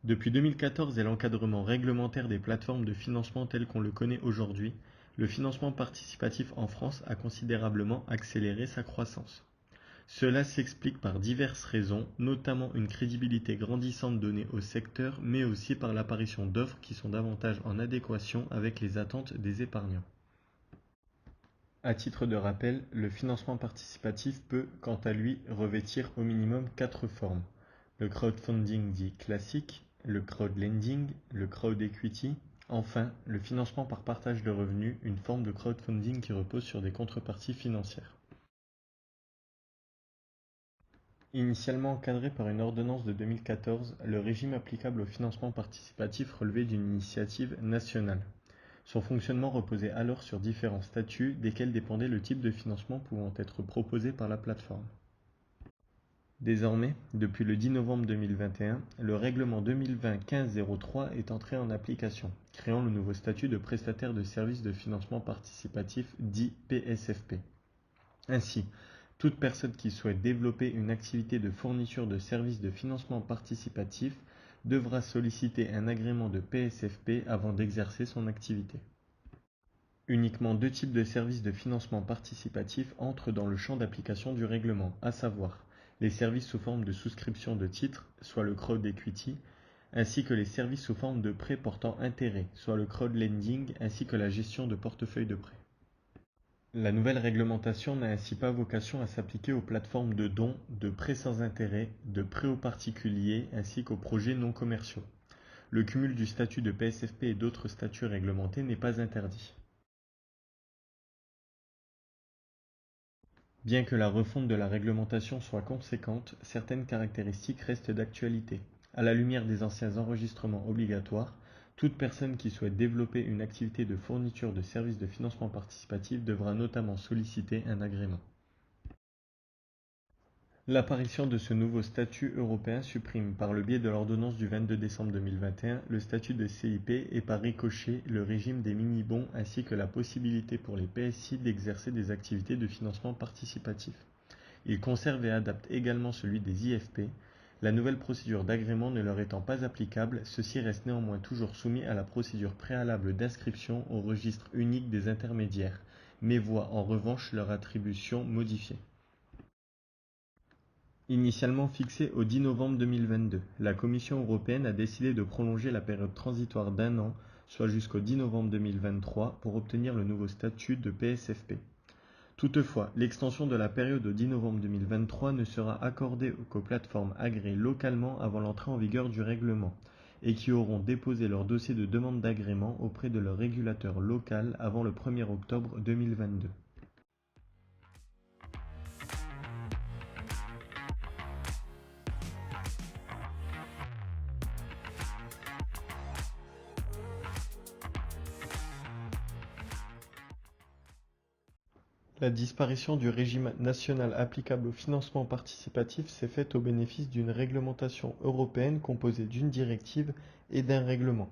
Depuis 2014 et l'encadrement réglementaire des plateformes de financement tel qu'on le connaît aujourd'hui, le financement participatif en France a considérablement accéléré sa croissance. Cela s'explique par diverses raisons, notamment une crédibilité grandissante donnée au secteur, mais aussi par l'apparition d'offres qui sont davantage en adéquation avec les attentes des épargnants. À titre de rappel, le financement participatif peut, quant à lui, revêtir au minimum 4 formes. Le crowdfunding dit classique, le crowdlending, le crowd equity, enfin, le financement par partage de revenus, une forme de crowdfunding qui repose sur des contreparties financières. Initialement encadré par une ordonnance de 2014, le régime applicable au financement participatif relevait d'une initiative nationale. Son fonctionnement reposait alors sur différents statuts, desquels dépendait le type de financement pouvant être proposé par la plateforme. Désormais, depuis le 10 novembre 2021, le règlement 2020-1503 est entré en application, créant le nouveau statut de prestataire de services de financement participatif dit PSFP. Ainsi, toute personne qui souhaite développer une activité de fourniture de services de financement participatif devra solliciter un agrément de PSFP avant d'exercer son activité. Uniquement 2 types de services de financement participatif entrent dans le champ d'application du règlement, à savoir les services sous forme de souscription de titres, soit le crowd equity, ainsi que les services sous forme de prêts portant intérêt, soit le crowdlending, ainsi que la gestion de portefeuilles de prêts. La nouvelle réglementation n'a ainsi pas vocation à s'appliquer aux plateformes de dons, de prêts sans intérêt, de prêts aux particuliers ainsi qu'aux projets non commerciaux. Le cumul du statut de PSFP et d'autres statuts réglementés n'est pas interdit. Bien que la refonte de la réglementation soit conséquente, certaines caractéristiques restent d'actualité. À la lumière des anciens enregistrements obligatoires, toute personne qui souhaite développer une activité de fourniture de services de financement participatif devra notamment solliciter un agrément. L'apparition de ce nouveau statut européen supprime, par le biais de l'ordonnance du 22 décembre 2021, le statut de CIP et par ricochet le régime des mini-bons ainsi que la possibilité pour les PSI d'exercer des activités de financement participatif. Il conserve et adapte également celui des IFP. La nouvelle procédure d'agrément ne leur étant pas applicable, ceux-ci restent néanmoins toujours soumis à la procédure préalable d'inscription au registre unique des intermédiaires, mais voient en revanche leur attribution modifiée. Initialement fixée au 10 novembre 2022, la Commission européenne a décidé de prolonger la période transitoire d'un an, soit jusqu'au 10 novembre 2023, pour obtenir le nouveau statut de PSFP. Toutefois, l'extension de la période au 10 novembre 2023 ne sera accordée qu'aux plateformes agréées localement avant l'entrée en vigueur du règlement, et qui auront déposé leur dossier de demande d'agrément auprès de leur régulateur local avant le 1er octobre 2022. La disparition du régime national applicable au financement participatif s'est faite au bénéfice d'une réglementation européenne composée d'une directive et d'un règlement,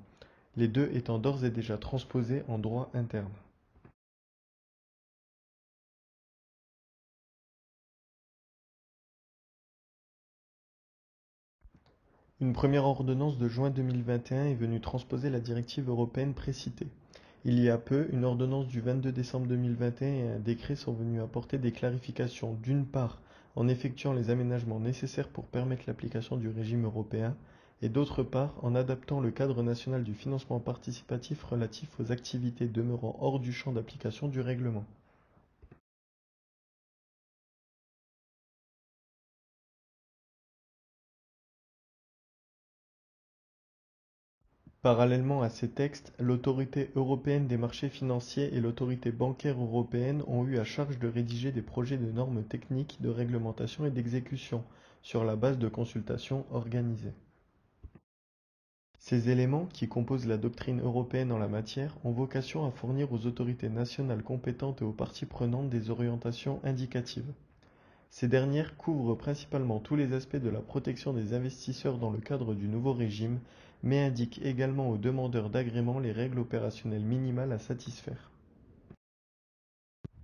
les deux étant d'ores et déjà transposés en droit interne. Une première ordonnance de juin 2021 est venue transposer la directive européenne précitée. Il y a peu, une ordonnance du 22 décembre 2021 et un décret sont venus apporter des clarifications, d'une part en effectuant les aménagements nécessaires pour permettre l'application du régime européen, et d'autre part en adaptant le cadre national du financement participatif relatif aux activités demeurant hors du champ d'application du règlement. Parallèlement à ces textes, l'Autorité européenne des marchés financiers et l'Autorité bancaire européenne ont eu à charge de rédiger des projets de normes techniques de réglementation et d'exécution, sur la base de consultations organisées. Ces éléments, qui composent la doctrine européenne en la matière, ont vocation à fournir aux autorités nationales compétentes et aux parties prenantes des orientations indicatives. Ces dernières couvrent principalement tous les aspects de la protection des investisseurs dans le cadre du nouveau régime, mais indiquent également aux demandeurs d'agrément les règles opérationnelles minimales à satisfaire.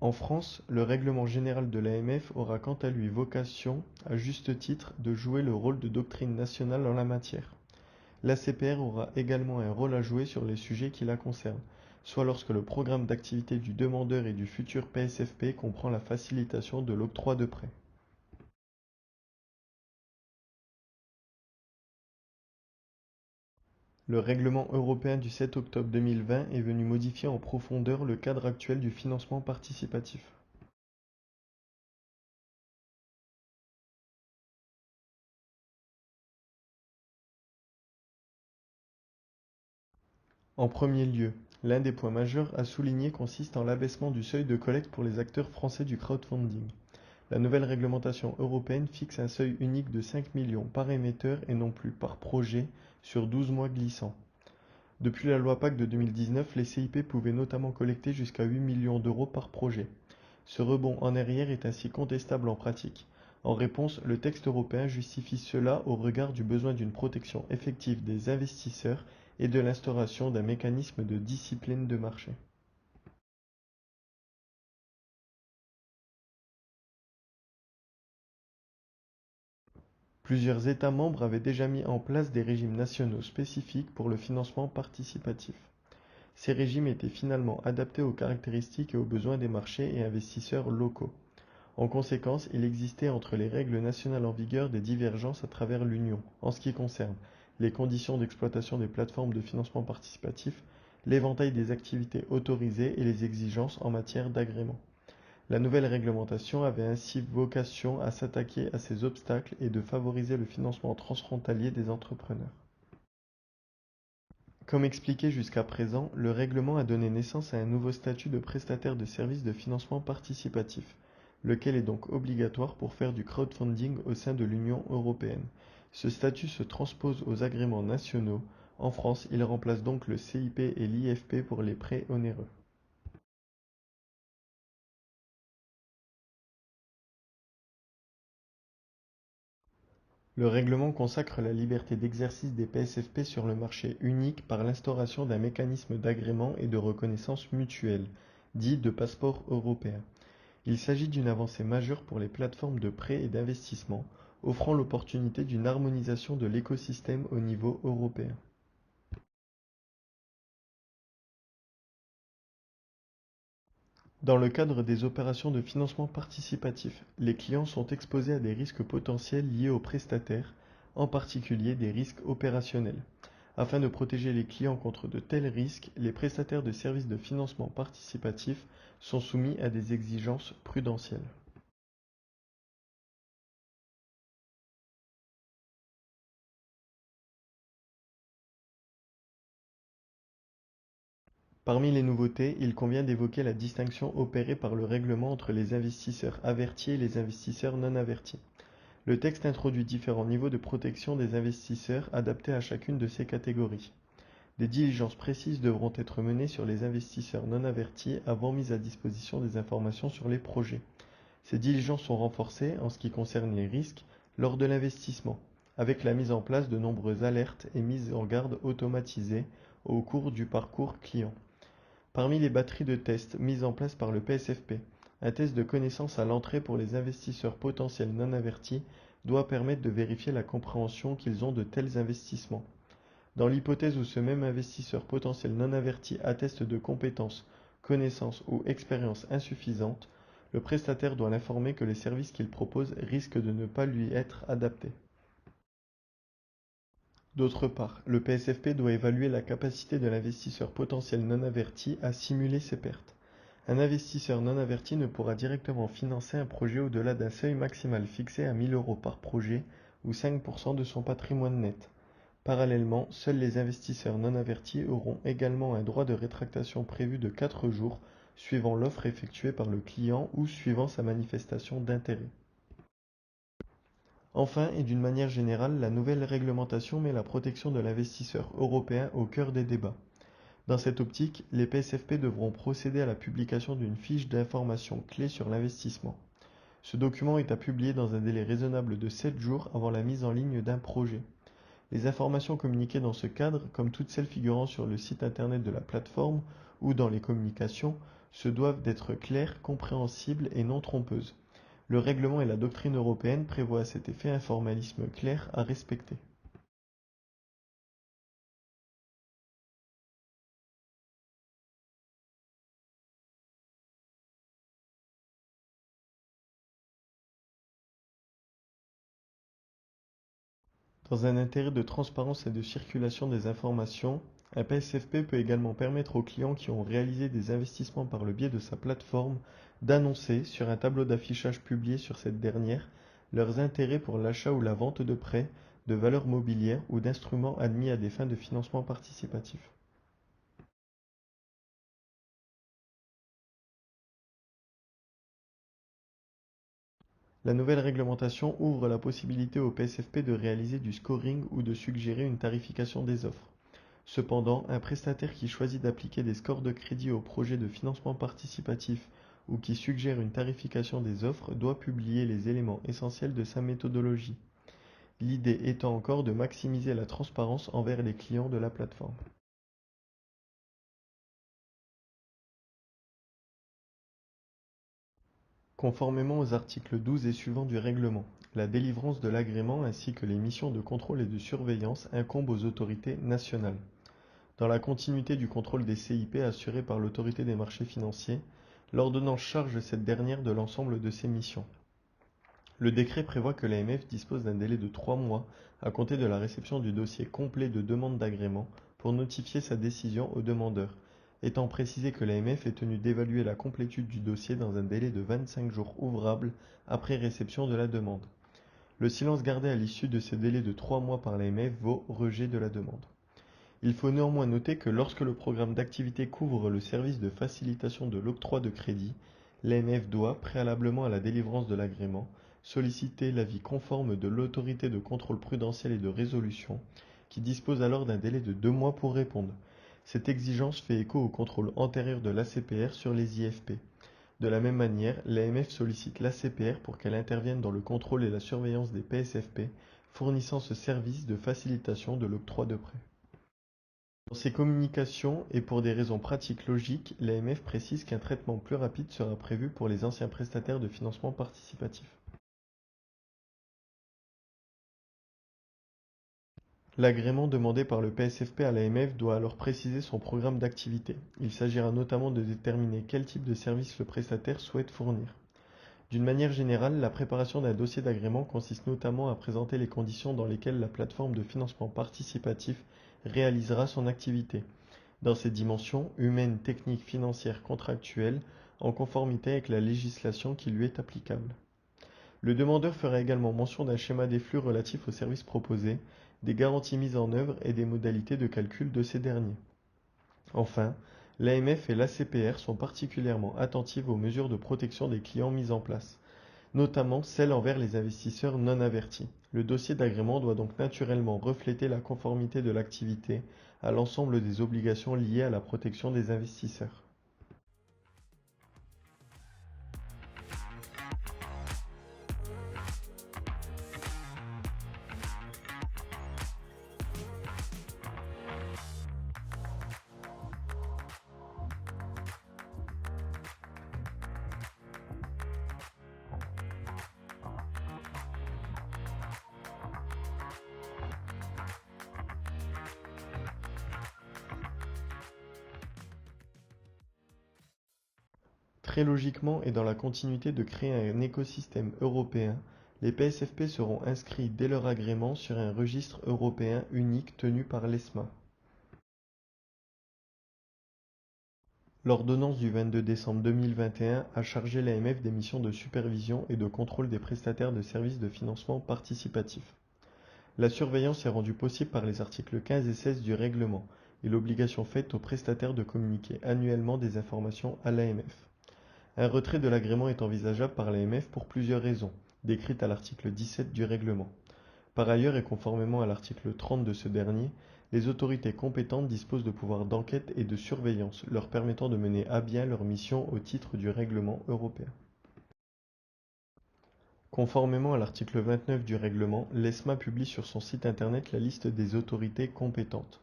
En France, le règlement général de l'AMF aura quant à lui vocation, à juste titre, de jouer le rôle de doctrine nationale en la matière. L'ACPR aura également un rôle à jouer sur les sujets qui la concernent, soit lorsque le programme d'activité du demandeur et du futur PSFP comprend la facilitation de l'octroi de prêts. Le règlement européen du 7 octobre 2020 est venu modifier en profondeur le cadre actuel du financement participatif. En premier lieu, l'un des points majeurs à souligner consiste en l'abaissement du seuil de collecte pour les acteurs français du crowdfunding. La nouvelle réglementation européenne fixe un seuil unique de 5 millions par émetteur et non plus par projet sur 12 mois glissants. Depuis la loi PAC de 2019, les CIP pouvaient notamment collecter jusqu'à 8 millions d'euros par projet. Ce rebond en arrière est ainsi contestable en pratique. En réponse, le texte européen justifie cela au regard du besoin d'une protection effective des investisseurs et de l'instauration d'un mécanisme de discipline de marché. Plusieurs États membres avaient déjà mis en place des régimes nationaux spécifiques pour le financement participatif. Ces régimes étaient finalement adaptés aux caractéristiques et aux besoins des marchés et investisseurs locaux. En conséquence, il existait entre les règles nationales en vigueur des divergences à travers l'Union, en ce qui concerne les conditions d'exploitation des plateformes de financement participatif, l'éventail des activités autorisées et les exigences en matière d'agrément. La nouvelle réglementation avait ainsi vocation à s'attaquer à ces obstacles et de favoriser le financement transfrontalier des entrepreneurs. Comme expliqué jusqu'à présent, le règlement a donné naissance à un nouveau statut de prestataire de services de financement participatif, lequel est donc obligatoire pour faire du crowdfunding au sein de l'Union européenne. Ce statut se transpose aux agréments nationaux. En France, il remplace donc le CIP et l'IFP pour les prêts onéreux. Le règlement consacre la liberté d'exercice des PSFP sur le marché unique par l'instauration d'un mécanisme d'agrément et de reconnaissance mutuelle, dit de passeport européen. Il s'agit d'une avancée majeure pour les plateformes de prêt et d'investissement, offrant l'opportunité d'une harmonisation de l'écosystème au niveau européen. Dans le cadre des opérations de financement participatif, les clients sont exposés à des risques potentiels liés aux prestataires, en particulier des risques opérationnels. Afin de protéger les clients contre de tels risques, les prestataires de services de financement participatif sont soumis à des exigences prudentielles. Parmi les nouveautés, il convient d'évoquer la distinction opérée par le règlement entre les investisseurs avertis et les investisseurs non avertis. Le texte introduit différents niveaux de protection des investisseurs adaptés à chacune de ces catégories. Des diligences précises devront être menées sur les investisseurs non avertis avant mise à disposition des informations sur les projets. Ces diligences sont renforcées en ce qui concerne les risques lors de l'investissement, avec la mise en place de nombreuses alertes et mises en garde automatisées au cours du parcours client. Parmi les batteries de tests mises en place par le PSFP, un test de connaissance à l'entrée pour les investisseurs potentiels non avertis doit permettre de vérifier la compréhension qu'ils ont de tels investissements. Dans l'hypothèse où ce même investisseur potentiel non averti atteste de compétences, connaissances ou expériences insuffisantes, le prestataire doit l'informer que les services qu'il propose risquent de ne pas lui être adaptés. D'autre part, le PSFP doit évaluer la capacité de l'investisseur potentiel non averti à simuler ses pertes. Un investisseur non averti ne pourra directement financer un projet au-delà d'un seuil maximal fixé à 1 000 euros par projet ou 5% de son patrimoine net. Parallèlement, seuls les investisseurs non avertis auront également un droit de rétractation prévu de 4 jours suivant l'offre effectuée par le client ou suivant sa manifestation d'intérêt. Enfin, et d'une manière générale, la nouvelle réglementation met la protection de l'investisseur européen au cœur des débats. Dans cette optique, les PSFP devront procéder à la publication d'une fiche d'information clé sur l'investissement. Ce document est à publier dans un délai raisonnable de 7 jours avant la mise en ligne d'un projet. Les informations communiquées dans ce cadre, comme toutes celles figurant sur le site internet de la plateforme ou dans les communications, se doivent d'être claires, compréhensibles et non trompeuses. Le règlement et la doctrine européenne prévoient à cet effet un formalisme clair à respecter. Dans un intérêt de transparence et de circulation des informations, un PSFP peut également permettre aux clients qui ont réalisé des investissements par le biais de sa plateforme d'annoncer, sur un tableau d'affichage publié sur cette dernière, leurs intérêts pour l'achat ou la vente de prêts, de valeurs mobilières ou d'instruments admis à des fins de financement participatif. La nouvelle réglementation ouvre la possibilité au PSFP de réaliser du scoring ou de suggérer une tarification des offres. Cependant, un prestataire qui choisit d'appliquer des scores de crédit au projet de financement participatif ou qui suggère une tarification des offres doit publier les éléments essentiels de sa méthodologie. L'idée étant encore de maximiser la transparence envers les clients de la plateforme. Conformément aux articles 12 et suivants du règlement, la délivrance de l'agrément ainsi que les missions de contrôle et de surveillance incombent aux autorités nationales. Dans la continuité du contrôle des CIP assuré par l'autorité des marchés financiers, l'ordonnance charge cette dernière de l'ensemble de ses missions. Le décret prévoit que l'AMF dispose d'un délai de 3 mois à compter de la réception du dossier complet de demande d'agrément pour notifier sa décision au demandeur, étant précisé que l'AMF est tenue d'évaluer la complétude du dossier dans un délai de 25 jours ouvrables après réception de la demande. Le silence gardé à l'issue de ce délai de 3 mois par l'AMF vaut rejet de la demande. Il faut néanmoins noter que lorsque le programme d'activité couvre le service de facilitation de l'octroi de crédit, l'AMF doit, préalablement à la délivrance de l'agrément, solliciter l'avis conforme de l'autorité de contrôle prudentiel et de résolution, qui dispose alors d'un délai de 2 mois pour répondre. Cette exigence fait écho au contrôle antérieur de l'ACPR sur les IFP. De la même manière, l'AMF sollicite l'ACPR pour qu'elle intervienne dans le contrôle et la surveillance des PSFP, fournissant ce service de facilitation de l'octroi de prêt. Dans ses communications et pour des raisons pratiques logiques, l'AMF précise qu'un traitement plus rapide sera prévu pour les anciens prestataires de financement participatif. L'agrément demandé par le PSFP à l'AMF doit alors préciser son programme d'activité. Il s'agira notamment de déterminer quel type de service le prestataire souhaite fournir. D'une manière générale, la préparation d'un dossier d'agrément consiste notamment à présenter les conditions dans lesquelles la plateforme de financement participatif réalisera son activité, dans ses dimensions humaines, techniques, financières, contractuelles, en conformité avec la législation qui lui est applicable. Le demandeur fera également mention d'un schéma des flux relatif aux services proposés, des garanties mises en œuvre et des modalités de calcul de ces derniers. Enfin, l'AMF et l'ACPR sont particulièrement attentives aux mesures de protection des clients mises en place, notamment celles envers les investisseurs non avertis. Le dossier d'agrément doit donc naturellement refléter la conformité de l'activité à l'ensemble des obligations liées à la protection des investisseurs. Très logiquement et dans la continuité de créer un écosystème européen, les PSFP seront inscrits dès leur agrément sur un registre européen unique tenu par l'ESMA. L'ordonnance du 22 décembre 2021 a chargé l'AMF des missions de supervision et de contrôle des prestataires de services de financement participatif. La surveillance est rendue possible par les articles 15 et 16 du règlement et l'obligation faite aux prestataires de communiquer annuellement des informations à l'AMF. Un retrait de l'agrément est envisageable par l'AMF pour plusieurs raisons, décrites à l'article 17 du règlement. Par ailleurs, et conformément à l'article 30 de ce dernier, les autorités compétentes disposent de pouvoirs d'enquête et de surveillance, leur permettant de mener à bien leur mission au titre du règlement européen. Conformément à l'article 29 du règlement, l'ESMA publie sur son site internet la liste des autorités compétentes.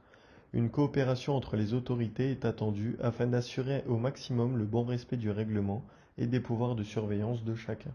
Une coopération entre les autorités est attendue afin d'assurer au maximum le bon respect du règlement et des pouvoirs de surveillance de chacun.